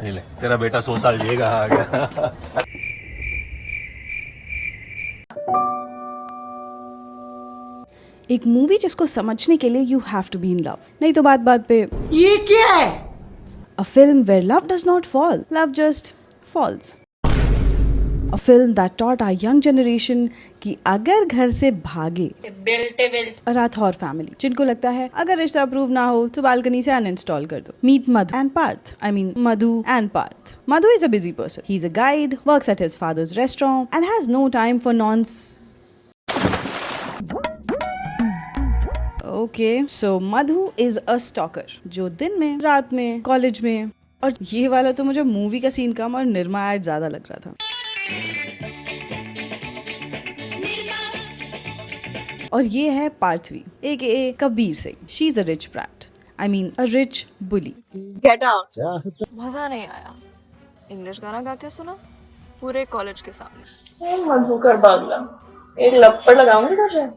ये ले, तेरा बेटा 100 साल जिएगा। आ गया। एक मूवी जिसको समझने के लिए you have to be in love, नहीं तो बात बात पे ये क्या है? A film where love does not fall, love just falls. A film that taught our young generation कि अगर घर से भागे राठौर फैमिली, जिनको लगता है अगर रिश्ता अप्रूव ना हो तो बालकनी से अनइंस्टॉल कर दो। Meet Madhu and Parth, I mean Madhu and Parth. Madhu is a busy person. He's a guide, works at his father's restaurant, and has no time for Okay, so Madhu is a stalker, जो दिन में, रात में, college में, और ये वाला तो मुझे मूवी का सीन कम और निर्मा एड ज्यादा लग रहा था। और ये है Parthavi, AKA Kabir Singh. She is a rich brat. I mean, a rich bully. Get out. मजा नहीं आया। इंग्लिश गाना गा के सुना पूरे कॉलेज के सामने। मनसूकर बागला, एक लपड़ लगाऊंगी तुझे।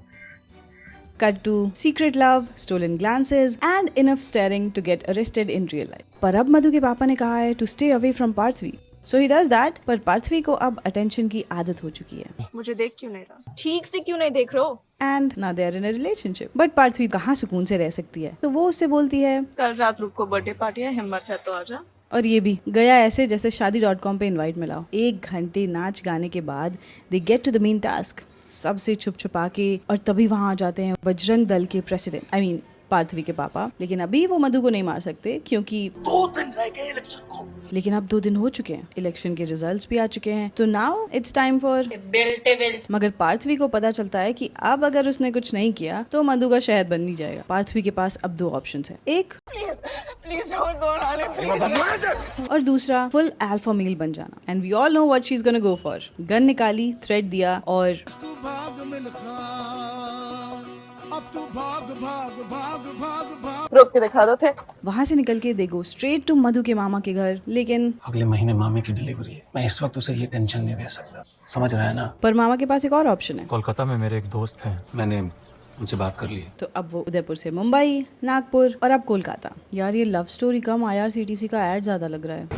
Cut to secret love, stolen glances, and enough staring to get arrested in real life. पर अब मधु के पापा ने कहा है to stay away from Parthavi, so he does that. पर पार्थवी को अब attention की आदत हो चुकी है। मुझे देख क्यों नहीं रहा? ठीक से क्यों नहीं देख रहे हो? And now they are in a relationship. But Parthavi कहाँ सुकून से रह सकती है, तो वो उससे बोलती है कल रात रूप को बर्थडे पार्टी है, हिम्मत है तो आजा। और ये भी गया ऐसे जैसे शादी.com पे इनवाइट मिलाओ। 1 घंटे नाच गाने के बाद they get to the main task, सबसे छुप छुपा के, और तभी वहां आ जाते हैं बजरंग दल के प्रेसिडेंट, आई मीन पार्थवी के पापा। लेकिन अभी वो मधु को नहीं मार सकते क्योंकि 2 दिन रह गए इलेक्शन को। लेकिन अब 2 दिन हो चुके हैं, इलेक्शन के रिजल्ट्स भी आ चुके हैं, तो नाउ इट्स टाइम फॉर मगर पार्थवी को पता चलता है कि अब अगर उसने कुछ नहीं किया तो मधु का शहद बन नहीं जाएगा। पार्थवी के पास अब 2 ऑप्शंस हैं, एक प्लीज छोड़ दो ना। और दूसरा फुल अल्फा मेल बन जाना। And we all know what she is gonna go for. Gun निकाली, थ्रेड दिया, और रोक के दिखा दो थे। वहाँ से निकल के दे गो स्ट्रेट टू मधु के मामा के घर। लेकिन अगले महीने मामी की डिलीवरी है, मैं इस वक्त उसे ये टेंशन नहीं दे सकता, समझ रहा है ना? पर मामा के पास एक और ऑप्शन है। कोलकाता में मेरे एक दोस्त हैं, मैंने उनसे बात कर ली है। तो अब वो उदयपुर से मुंबई, नागपुर और अब कोलकाता। यार ये लव स्टोरी कम IRCTC का ऐड ज्यादा लग रहा है।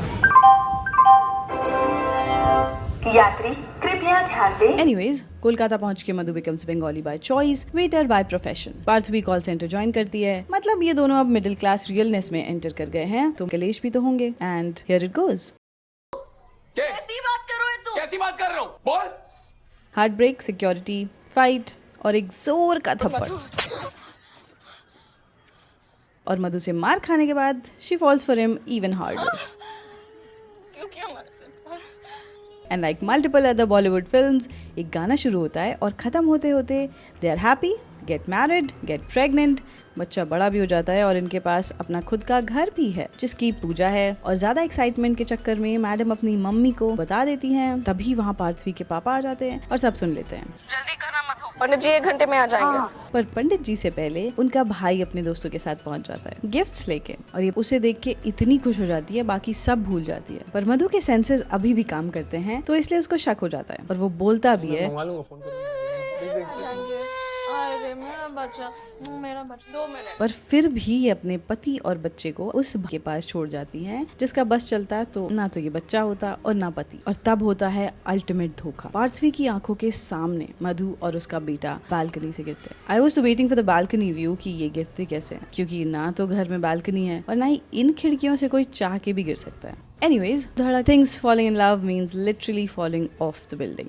यात्री कृपया ध्यान दें। एनीवेज, कोलकाता पहुंच के Madhu becomes Bengali by choice, waiter by profession. Parthvi call centre join करती है। मतलब ये दोनों अब मिडिल क्लास रियलनेस में एंटर कर गए हैं, तो कलेश भी तो होंगे। And here it goes. कैसी बात कर रहे हो तुम? कैसी बात कर रहा हूँ? बोल। हार्ट ब्रेक, सिक्योरिटी, फाइट और एक जोर का थप्पड़। और मधु से मार खाने के बाद she falls for him even harder. क्योंकि हमारे से and like multiple other Bollywood films, एक गाना शुरू होता है और ख़त्म होते होते they are happy, get married, get pregnant, बच्चा बड़ा भी हो जाता है और इनके पास अपना खुद का घर भी है जिसकी पूजा है। और ज़्यादा एक्साइटमेंट के चक्कर में मैडम अपनी मम्मी को बता देती हैं। तभी वहाँ पार्थवी के पापा आ जाते हैं और सब सुन लेते हैं। जल्दी करना मत हो, पंडित जी 1 घंटे में आ जाएंगे। पर पंडित जी से पहले उनका भाई अपने दोस्तों के साथ पहुंच जाता है गिफ्ट्स लेके, और ये उसे देख के इतनी खुश हो जाती है, बाकी सब भूल जाती है। पर मधु के सेंसेस अभी भी काम करते हैं, तो इसलिए उसको शक हो जाता है, पर वो बोलता भी है। अरे मेरा बच्चा 2 मिनट। पर फिर भी ये अपने पति और बच्चे को उस के पास छोड़ जाती हैं जिसका बस चलता तो ना तो ये बच्चा होता और ना पति। और तब होता है अल्टीमेट धोखा। पार्थवी की आंखों के सामने मधु और उसका बेटा बालकनी से गिरते हैं। I was waiting for the balcony view कि ये गिरते कैसे हैं, क्योंकि ना तो घर में बालकनी है और ना ही इन खिड़कियों से कोई चाह के भी गिर सकता है। Anyways, things falling in love means literally falling of the building.